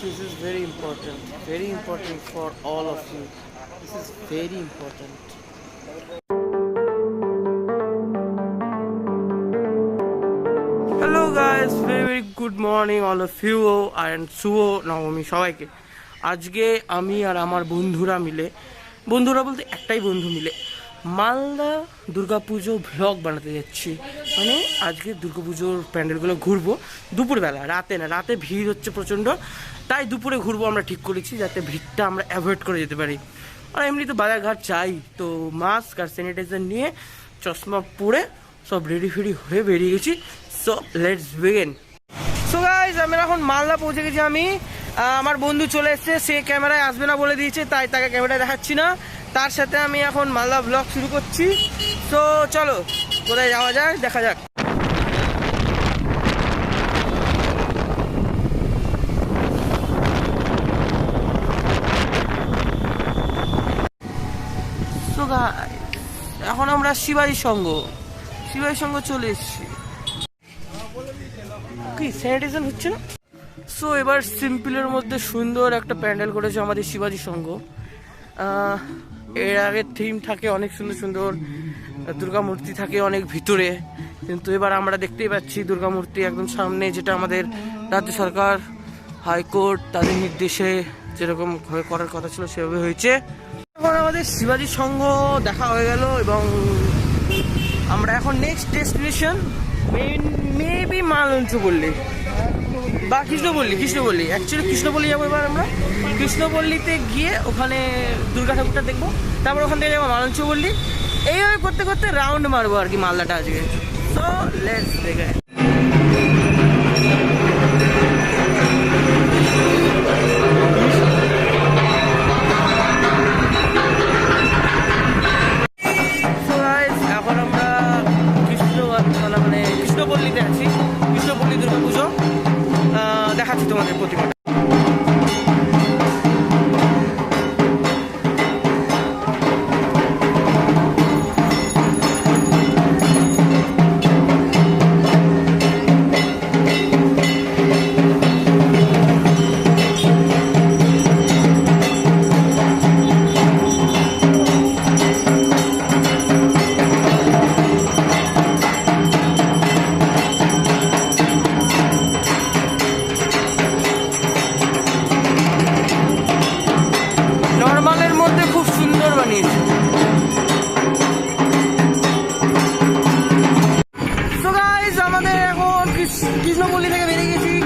This is very important for all of you. This is very important. Hello guys, very good morning all of you and শুভ নবমী সবাইকে। আজকে আমি আর আমার বন্ধুরা বলতে একটাই বন্ধু মিলে মালদা দুর্গাপুজো ভ্লগ বানাতে যাচ্ছি। মানে আজকে দুর্গাপুজোর প্যান্ডেলগুলো ঘুরবো দুপুরবেলা, রাতে না, রাতে ভিড় হচ্ছে প্রচণ্ড, তাই দুপুরে ঘুরবো আমরা ঠিক করেছি, যাতে ভিড়টা আমরা অ্যাভয়েড করে যেতে পারি। আর এমনি তো বাজারঘাট চাই, তো মাস্ক আর স্যানিটাইজার নিয়ে চশমা পরে সব রেডি ফেডি হয়ে বেরিয়ে গেছি। So let's begin. So guys, আমরা এখন মালদা পৌঁছে গেছি। আমার বন্ধু চলে এসেছে, সে ক্যামেরায় আসবে না বলে দিয়েছে, তাই তাকে ক্যামেরায় দেখাচ্ছি না। তার সাথে আমি এখন মালদা ব্লগ শুরু করছি। তো চলো কোথায় যাওয়া যায় দেখা যাক। সো গাইস, এখন আমরা শিবাজী সংঘ চলে এসেছি। কি স্যানিটাইজেশন হচ্ছে না? সো এবার সিম্পলের মধ্যে সুন্দর একটা প্যান্ডেল করেছে আমাদের শিবাজী সংঘ। এর আগে থিম থাকে অনেক সুন্দর দুর্গা মূর্তি থাকে অনেক ভিতরে, কিন্তু এবার আমরা দেখতেই পাচ্ছি দুর্গা মূর্তি একদম সামনে, যেটা আমাদের রাজ্য সরকার হাইকোর্ট তাদের নির্দেশে যেরকম ভাবে করার কথা ছিল সেভাবে হয়েছে। এখন আমাদের শিবাজী সংঘ দেখা হয়ে গেল এবং আমরা এখন নেক্সট ডেস্টিনেশন মেবি মালঞ্চপল্লী বা কৃষ্ণপল্লী। অ্যাকচুয়ালি কৃষ্ণপল্লী যাবো এবার আমরা। কৃষ্ণপল্লীতে গিয়ে ওখানে দুর্গা ঠাকুরটা দেখবো, তারপর ওখান থেকে যাবো মালঞ্চপল্লী। এইভাবে করতে করতে রাউন্ড মারবো আর কি মালদাটা আজকে। সো লেটস দেখে। এখন আমরা কৃষ্ণপল্লীতে আছি, কৃষ্ণপল্লী দুর্গা পুজো দেখাচ্ছি তোমাদের প্রতিমাটা।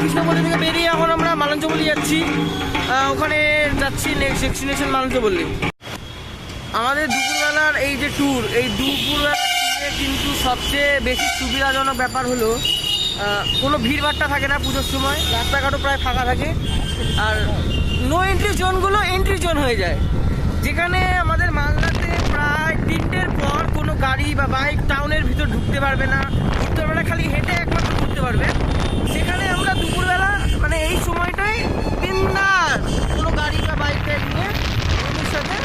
কৃষ্ণপল্লী থেকে বেরিয়ে এখন আমরা মালঞ্চপল্লী যাচ্ছি। ওখানে যাচ্ছি নেক্সট ডেস্টিনেশন মালঞ্চপল্লী। আমাদের দুপুরবেলার এই যে ট্যুর, এই দুপুরবেলার ট্যুরে কিন্তু সবচেয়ে বেশি সুবিধাজনক ব্যাপার হলো কোনো ভিড়ভাট্টা থাকে না পুজোর সময়, রাস্তাঘাটও প্রায় ফাঁকা থাকে, আর নো এন্ট্রি জোনগুলো এন্ট্রি জোন হয়ে যায়, যেখানে আমাদের মালদাতে প্রায় 3টের পর কোনো গাড়ি বা বাইক টাউনের ভিতর ঢুকতে পারবে না, খালি হেঁটে একমাত্র ঘুরতে পারবে। সেখানে আমরা দুপুরবেলা মানে এই সময়টাই বিন্দাস কোনো গাড়ি বা বাইক টাইক নিয়ে ওদের সাথে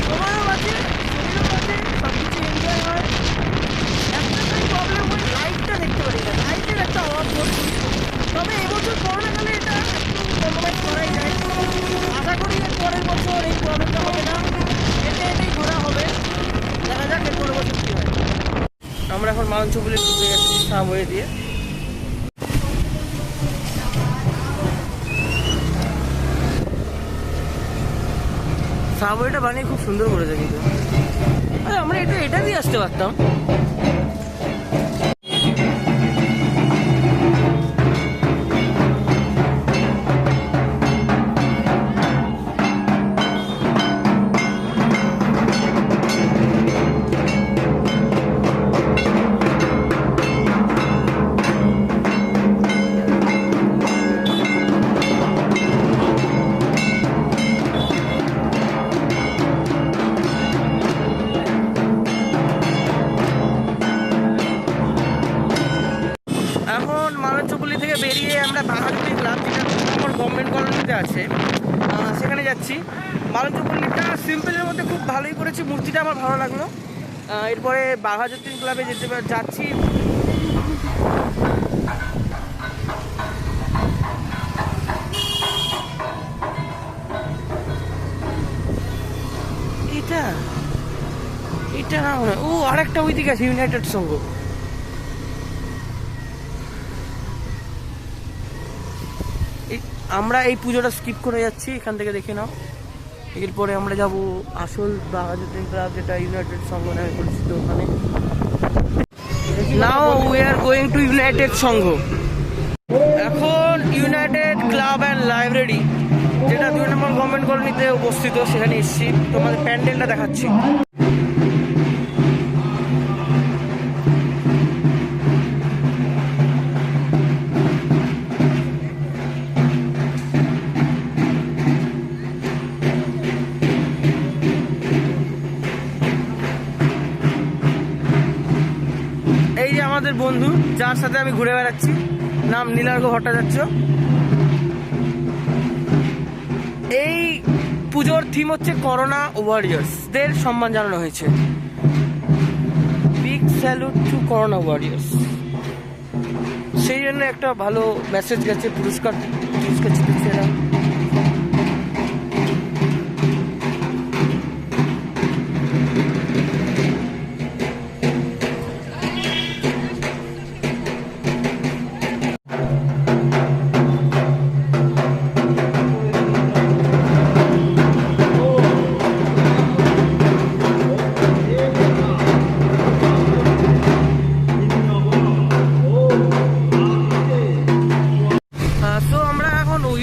সময়ও বাঁচে, শরীরও বাঁচে, সব কিছু এনজয় হয়। একটাই প্রবলেম হয়, লাইটটা দেখতে পারি না, লাইটের একটা অভাব পড়ছে। তবে এবছর করোনাকালে এটা একটু কম্প্রোমাইজ করাই যায়। আশা করি এর পরের বছর এই প্রবলেমটা হবে না, হেঁটেই ঘোরা হবে। দেখা যাক এর পরের বছর কী হয়। আমরা এখন মালঞ্চপল্লী ঢুকে যাচ্ছি সাবওয়ে দিয়ে। সাবওয়েটা বানিয়ে খুব সুন্দর করেছে, কিন্তু আমরা এটা দিয়ে আসতে পারতাম। বেরিয়ে আমরা বাহাদুরি ক্লাব, যেটা আমার গভর্নমেন্ট কলোনিতে আছে, সেখানে যাচ্ছি। মালঞ্চপল্লীটা সিম্পলের মধ্যে খুব ভালোই করেছে, মূর্তিটা আমার ভালো লাগলো। এরপরে বাঘাযতীন ক্লাবে যাচ্ছি। এইটা না মনে হয়, ও আরেকটা ওইদিকে আছে ইউনাইটেড সংঘ। আমরা এই পুজোটা স্কিপ করে যাচ্ছি, এখান থেকে দেখে নাও। এরপরে আমরা যাব আসল বাঘাযতীন ক্লাব, যেটা ইউনাইটেড সংঘ নামে পরিচিত, ওখানে। Now we are going to united Sangha. এখন ইউনাইটেড ক্লাব অ্যান্ড লাইব্রেরি, যেটা 2 নম্বর গভর্নমেন্ট কলোনিতে অবস্থিত, সেখানে এসেছি। তোমাদের প্যান্ডেলটা দেখাচ্ছি। এই যে আমাদের বন্ধু, যার সাথে আমি ঘুরে বেড়াচ্ছি, নাম নীলার্ঘ ভট্টাচার্য। এই পুজোর থিম হচ্ছে করোনা ওয়ারিয়ার্সদের সম্মান জানানো হয়েছে। Big salute to corona warriors. সেই জন্য একটা ভালো মেসেজ গেছে, পুরস্কার জিতেছে এরা।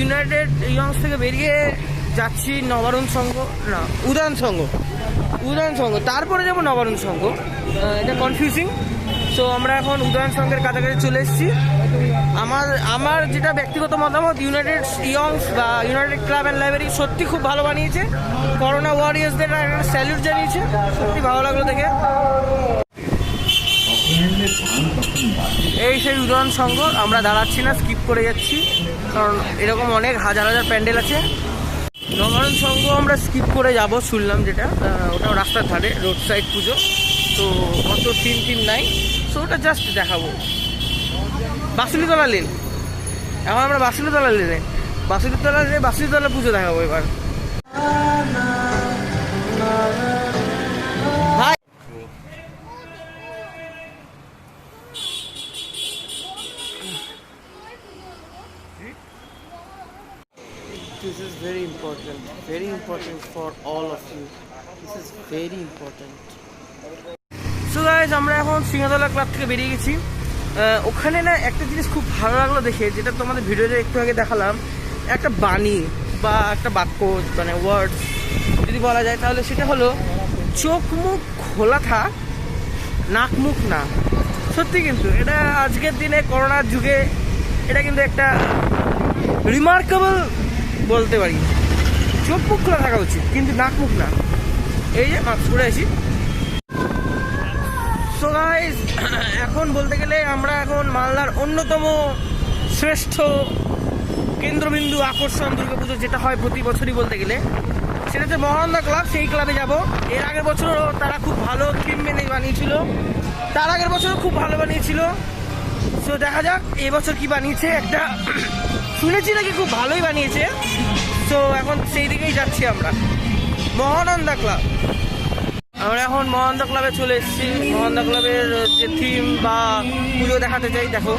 ইউনাইটেড ইয়ংস থেকে বেরিয়ে যাচ্ছি নবারুণ সংঘ, না উদয়ন সংঘ, তারপরে যাবো নবারুণ সংঘ। এটা কনফিউজিং। সো আমরা এখন উদয়ন সংঘের কাছাকাছি চলে এসেছি। আমার যেটা ব্যক্তিগত মতামত, ইউনাইটেড ইয়ংস বা ইউনাইটেড ক্লাব অ্যান্ড লাইব্রেরি সত্যি খুব ভালো বানিয়েছে। করোনা ওয়ারিয়ার্সদের একটা স্যালুট জানিয়েছে, সত্যি ভালো লাগলো দেখে। এই সেই উদয়ন সংঘ। আমরা দাঁড়াচ্ছি না, স্কিপ করে যাচ্ছি, কারণ এরকম অনেক হাজার হাজার প্যান্ডেল আছে। নবারুণ সংঘ আমরা স্কিপ করে যাব, শুনলাম যেটা, ওটাও রাস্তার ধারে, রোড সাইড পুজো, তো অত টিম নাই। সো ওটা জাস্ট দেখাবো। বাসুলিতলা লেন, এখন আমরা বাসুলিতলা পুজো দেখাবো এবার। This is very important for all of you. This is very important. So guys, আমরা এখন সিংহতলা ক্লাব থেকে বেরিয়ে গেছি। ওখানে না একটা জিনিস খুব ভালো লাগলো দেখে, যেটা তোমাদের ভিডিওতে একটু আগে দেখালাম। একটা বাণী বা একটা বাক্য, মানে ওয়ার্ডস যদি বলা যায়, তাহলে সেটা হলো চোখ মুখ খোলা থাক, নাক মুখ না। সত্যি কিন্তু এটা আজকের দিনে করোনার যুগে এটা কিন্তু একটা রিমার্কেবল বলতে পারি। চোখ মুখ খোলা থাকা উচিত, কিন্তু নাক মুখ না। এই যে মাস্ক পরে আছি। সো গাইস, এখন বলতে গেলে আমরা এখন মালদার অন্যতম শ্রেষ্ঠ কেন্দ্রবিন্দু আকর্ষণ দুর্গাপুজো, যেটা হয় প্রতি বছরই বলতে গেলে, সেটা হচ্ছে মহানন্দা ক্লাব। সেই ক্লাবে যাব। এর আগের বছরও তারা খুব ভালো থিম মেনে বানিয়েছিল, তার আগের বছরও খুব ভালো বানিয়েছিল। সো দেখা যাক এবছর কি বানিয়েছে। একটা শুনেছি নাকি খুব ভালোই বানিয়েছে। তো এখন সেই দিকেই যাচ্ছি আমরা, মহানন্দা ক্লাব। আমরা এখন মহানন্দা ক্লাবে চলে এসেছি। মহানন্দা ক্লাবের যে থিম বা পুজো দেখাতে চাই, দেখো।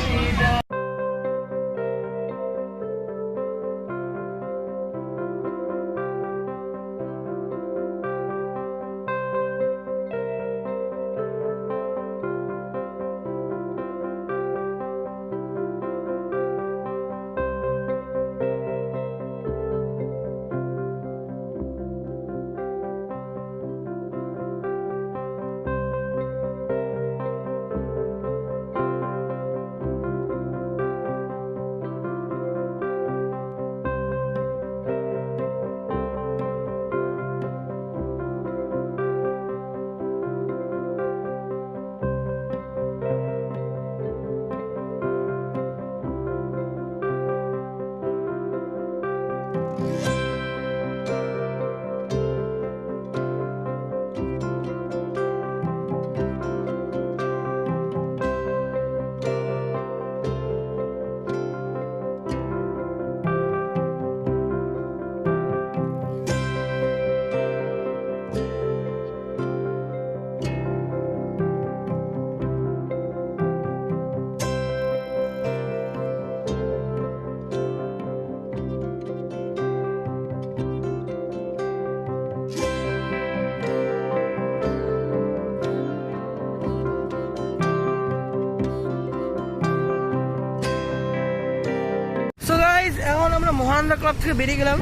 গাইজ এখন আমরা মহানন্দা ক্লাব থেকে বেরিয়ে গেলাম।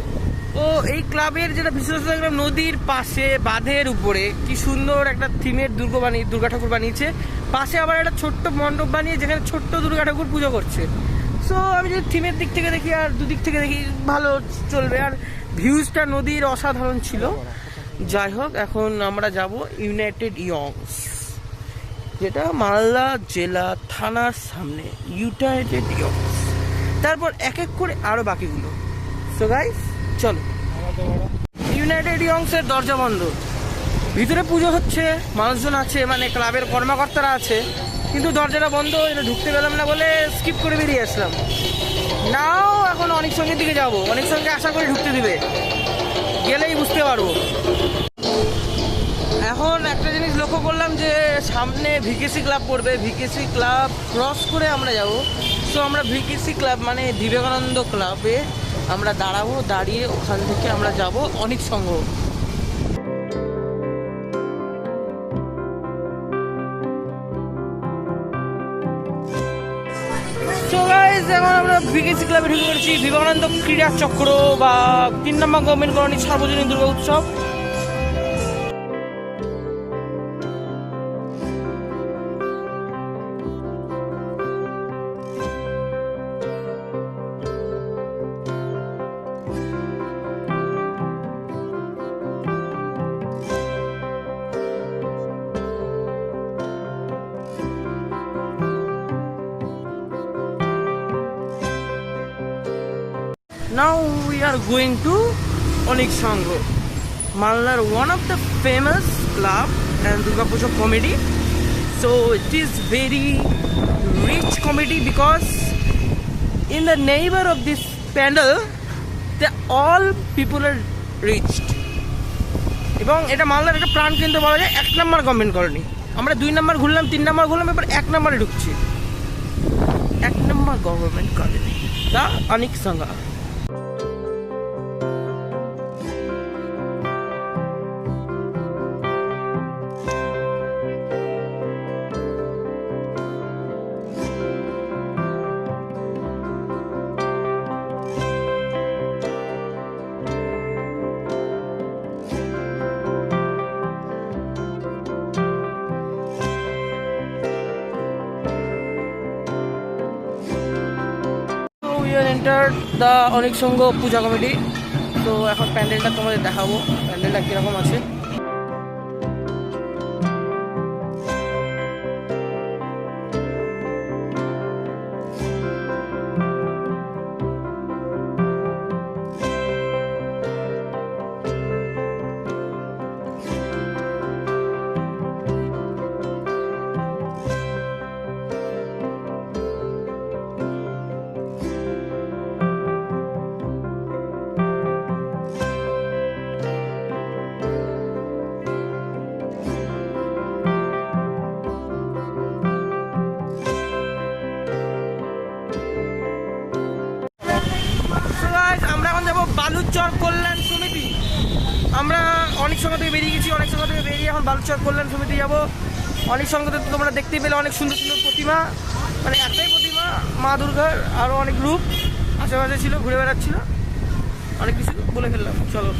তো এই ক্লাবের যেটা বিশেষত দেখলাম, নদীর পাশে বাঁধের উপরে কি সুন্দর একটা থিমের দুর্গা ঠাকুর বানিয়েছে। পাশে আবার একটা ছোট্ট মণ্ডপ বানিয়ে যেখানে ছোট্ট দুর্গা ঠাকুর পুজো করছে। সো আমি যদি থিমের দিক থেকে দেখি আর দুদিক থেকে দেখি ভালো চলবে। আর ভিউজটা নদীর অসাধারণ ছিল। যাই হোক, এখন আমরা যাব ইউনাইটেড ইয়ংস, যেটা মালদা জেলা থানার সামনে। ইউনাইটেড ইয়ংস, তারপর এক এক করে আরো বাকিগুলো। সো গাইস চলো। ইউনাইটেড ইয়ংসের দরজা বন্ধ, ভিতরে পুজো হচ্ছে, মানুষজন আছে, মানে ক্লাবের কর্মকর্তারা আছে, কিন্তু দরজাটা বন্ধ। এটা ঢুকতে পেলাম না বলে স্কিপ করে বেরিয়ে আসলাম। নাও এখন অনেক সঙ্গের দিকে যাব, অনেক সঙ্গে আশা করে ঢুকতে দিবে, গেলেই বুঝতে পারবো। এখন একটা জিনিস লক্ষ্য করলাম যে সামনে ভিকেসি ক্লাব পড়বে, ভিকেসি ক্লাব ক্রস করে আমরা যাব। সো আমরা ভিকেসি ক্লাব মানে বিবেকানন্দ ক্লাবে আমরা দাঁড়াবো, দাঁড়িয়ে ওখান থেকে আমরা যাব অনেক সংঘ। এখন আমরা ভিকেসি ক্লাবে ঢুকে পড়েছি। বিবেকানন্দ ক্রীড়া চক্র বা 3 নম্বর গভর্নমেন্ট কলোনি সার্বজনীন দুর্গা উৎসব। Now we are going to Onik Sangho, Malnar, one of the famous club and Durga Puja comedy. So it is very rich comedy because in the neighbor of this pandal, all people are reached. এবং এটা মালদার একটা প্রাণ কেন্দ্র বলা যায়। 1 number government colony. আমরা 2 নম্বর ঘুরলাম, 3 নম্বর ঘুরলাম, এবার 1 নম্বরে ঢুকছি। 1 number government colony, the Anik Sangha. Enter the Anik Sangha Puja committee. তো এখন প্যান্ডেলটা তোমাদের দেখাবো, প্যান্ডেলটা কিরকম আছে। বালুচর কল্যাণ সমিতি। আমরা অনেক সংঘ থেকে বেরিয়ে গেছি, অনেক সংঘ থেকে বেরিয়ে এখন বালুচর কল্যাণ সমিতি যাব। অনেক সংঘতে তোমরা দেখতেই পেলে অনেক সুন্দর সুন্দর প্রতিমা, মানে একটাই প্রতিমা মা দুর্গার, আরও অনেক রূপ আশেপাশে ছিল, ঘুরে বেড়াচ্ছিল। অনেক কিছু বলে ফেললাম, চলো।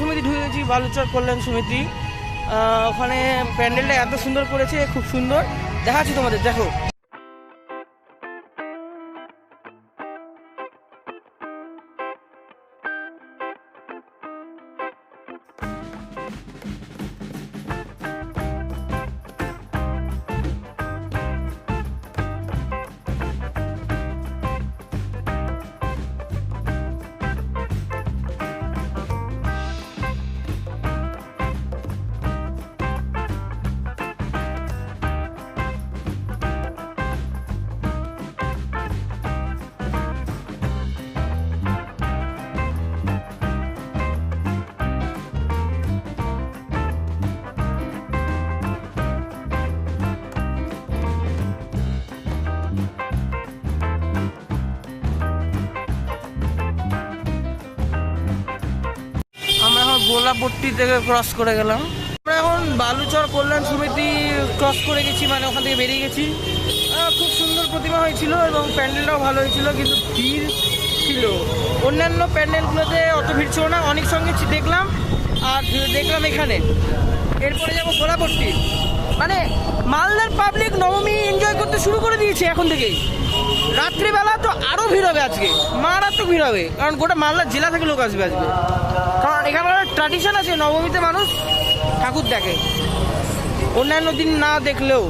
সমিতি ঢুকে গেছি, বালুচর কল্যাণ সমিতি। ওখানে প্যান্ডেলটা এত সুন্দর করেছে, খুব সুন্দর। দেখাচ্ছি তোমাদের, দেখো। গোলাপট্টি থেকে ক্রস করে গেলাম। আমরা এখন বালুচর কল্যাণ সমিতি ক্রস করে গেছি, মানে ওখান থেকে বেরিয়ে গেছি। খুব সুন্দর প্রতিমা হয়েছিল এবং প্যান্ডেলটাও ভালো হয়েছিল, কিন্তু ভিড় ছিল। অন্যান্য প্যান্ডেলগুলোতে অত ভিড় ছিল না, অনেক সঙ্গে দেখলাম। আর দেখলাম এখানে, এরপরে যাবো গোলাপট্টি। মানে মালদার পাবলিক নবমী এনজয় করতে শুরু করে দিয়েছে এখন থেকেই। রাত্রিবেলা তো আরও ভিড় হবে আজকে, মারাত্মক ভিড় হবে, কারণ গোটা মালদার জেলা থেকে লোক আসবে আজকে। কারণ এখানে ট্র্যাডিশন আছে, নবমীতে মানুষ ঠাকুর দেখে, অন্যান্য দিন না দেখলেও।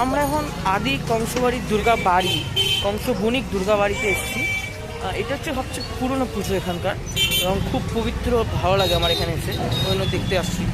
আমরা এখন আদি কংসবাড়ির দুর্গা বাড়ি, কংস বণিক দুর্গা বাড়িতে এসেছি। এটা হচ্ছে সবচেয়ে পুরনো পুজো এখানকার, এবং খুব পবিত্র, ভালো লাগে আমার এখানে এসে, ওই দেখতে আসছি।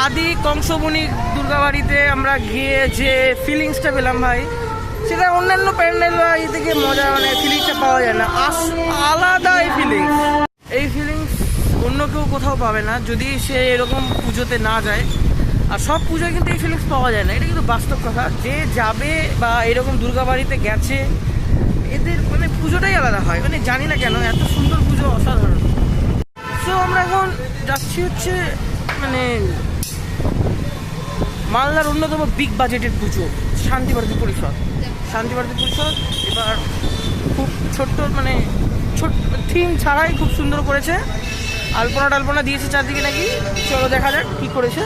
আদি কংস বণিক দুর্গা বাড়িতে আমরা গিয়ে যে ফিলিংসটা পেলাম ভাই, সেটা অন্যান্য প্যান্ডেল থেকে মজা, মানে ফিলিংসটা পাওয়া যায় না। আলাদা এই ফিলিংস অন্য কেউ কোথাও পাবে না, যদি সে এরকম পুজোতে না যায়। আর সব পুজোয় কিন্তু এই ফিলিংস পাওয়া যায় না, এটা কিন্তু বাস্তব কথা। যে যাবে বা এরকম দুর্গা বাড়িতে গেছে, এদের মানে পুজোটাই আলাদা হয়, মানে জানি না কেন এত সুন্দর পুজো, অসাধারণ। সো আমরা এখন যাচ্ছি হচ্ছে মানে মালদার অন্যতম বিগ বাজেটের পুজো, শান্তিভারতী পরিষদ। এবার খুব ছোট্ট, মানে থিম ছাড়াই খুব সুন্দর করেছে। আলপনা দিয়েছে চারদিকে নাকি, চলো দেখা যাক কি করেছে।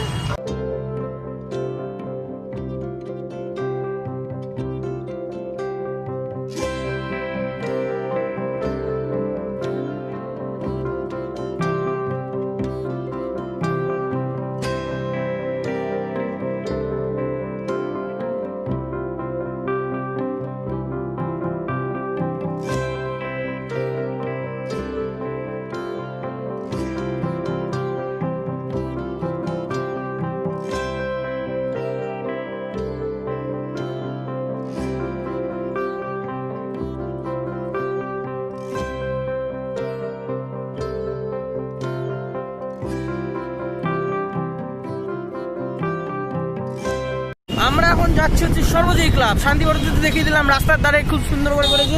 আমরা এখন যাচ্ছি হচ্ছে সর্বজয়ী ক্লাব। শান্তিভারতীতে দেখিয়ে দিলাম, রাস্তার ধারে খুব সুন্দর করে করেছে।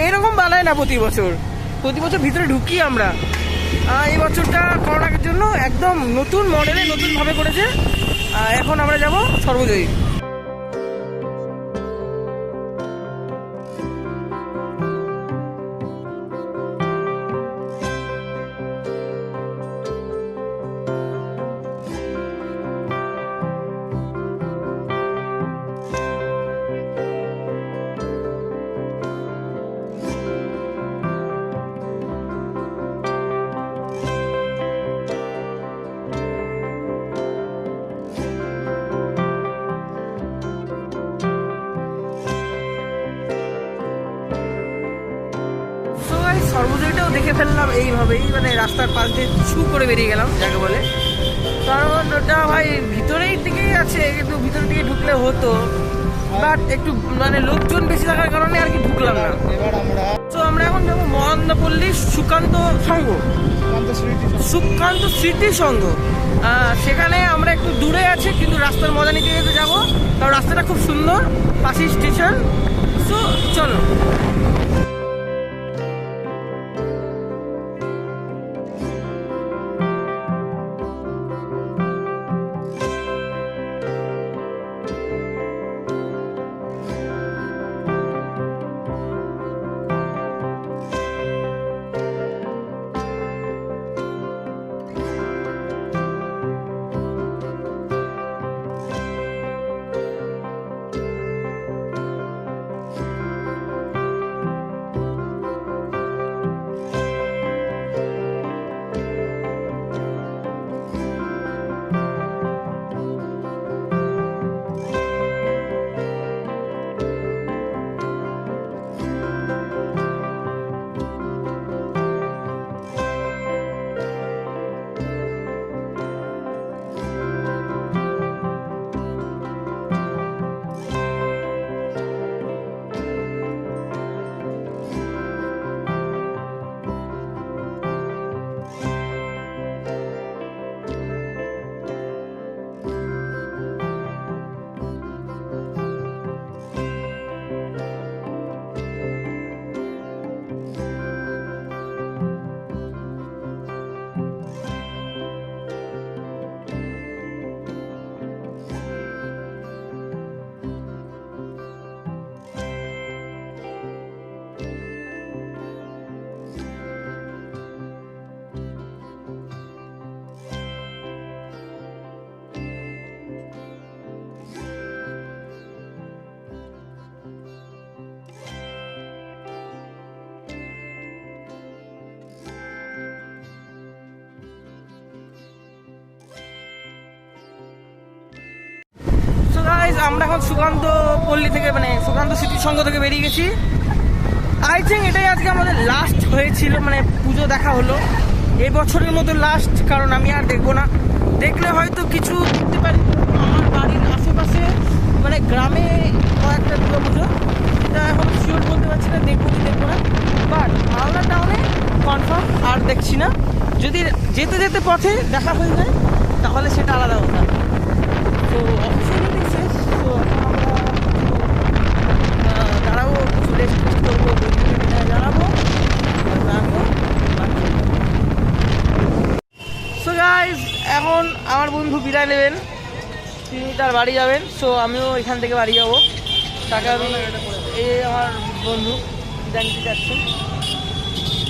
এইরকম বানায় না প্রতি বছর ভিতরে ঢুকি আমরা। এই বছরটা করোনার জন্য একদম নতুন মডেলে, নতুনভাবে করেছে। এখন আমরা যাব সর্বজয়ী। গাইস সর্বজয়টাও দেখে ফেললাম এইভাবেই, মানে রাস্তার পাশ দিয়ে ছু করে বেরিয়ে গেলাম যাকে বলে। কারণ ওটা ভাই ভিতরেই দিকেই আছে, কিন্তু ভিতরের দিকে ঢুকলে হতো, বাট একটু মানে লোকজন বেশি থাকার কারণে আর কি ঢুকলাম না। এবার আমরা তো আমরা এখন যাবো মহানন্দাপল্লী সুকান্ত স্মৃতি সংঘ। সেখানে আমরা একটু দূরে আছি, কিন্তু রাস্তার মজা নিতে যেতে যাবো, কারণ রাস্তাটা খুব সুন্দর, পাশেই স্টেশন। তো চলো। আমরা এখন সুকান্ত পল্লী থেকে, মানে সুকান্ত স্মৃতি সংঘ থেকে বেরিয়ে গেছি। আই থিঙ্ক এটাই আজকে আমাদের লাস্ট হয়েছিল, মানে পুজো দেখা হলো এই বছরের মতো লাস্ট, কারণ আমি আর দেখবো না। দেখলে হয়তো কিছু দেখতে পারি আমার বাড়ির আশেপাশে, মানে গ্রামে কয়েকটা দুর্গা পুজো, এটা এখন শিওর বলতে পারছি না দেখবো কি দেখবো না, বাট মালদা টাউনে কনফার্ম আর দেখছি না। যদি যেতে যেতে পথে দেখা হয়ে যায় তাহলে সেটা আলাদা কথা। তো অফিসিয়ালি শেষ। তো আমরা দাঁড়াবো, কিছু রেস্ট করবো, জানাবো। সো গাইজ এখন আমার বন্ধু বিদায় নেবেন, তিনি তার বাড়ি যাবেন। সো আমিও এখান থেকে বাড়ি যাবো। তাকে আমি এই আমার বন্ধু বিদায় নিতে যাচ্ছি।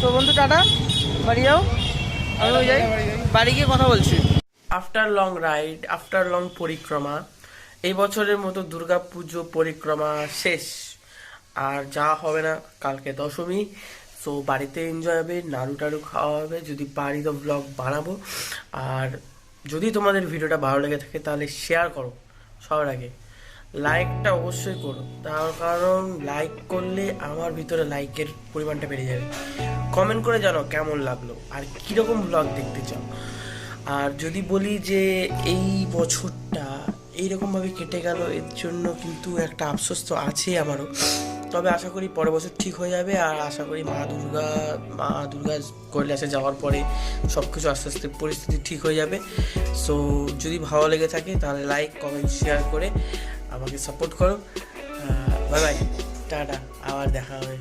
তো বন্ধু টাটা, বাড়ি যাও, আমিও যাই, বাড়ি গিয়ে কথা বলছি। After long ride, after long পরিক্রমা, এই বছরের মতো দুর্গা পুজো পরিক্রমা শেষ। আর যাওয়া হবে না, কালকে দশমী। সো বাড়িতে এনজয় হবে, নাড়ু টাড়ু খাওয়া হবে, যদি পারি তো ব্লগ বানাবো। আর যদি তোমাদের ভিডিওটা ভালো লেগে থাকে তাহলে শেয়ার করো, সবার আগে লাইকটা অবশ্যই করো, তার কারণ লাইক করলে আমার ভিতরে লাইকের পরিমাণটা বেড়ে যাবে। কমেন্ট করে জানো কেমন লাগলো আর কীরকম ব্লগ দেখতে চাও। আর যদি বলি যে এই বছরটা এইরকমভাবে কেটে গেল, এর জন্য কিন্তু একটা আফসোস তো আছে আমারও। তবে আশা করি পরের বছর ঠিক হয়ে যাবে। আর আশা করি মা দুর্গা কৈলাসে যাওয়ার পরে সব কিছু আস্তে আস্তে পরিস্থিতি ঠিক হয়ে যাবে। সো যদি ভালো লেগে থাকে তাহলে লাইক কমেন্ট শেয়ার করে আমাকে সাপোর্ট করো। বাই বাই, টাটা, আবার দেখা হবে।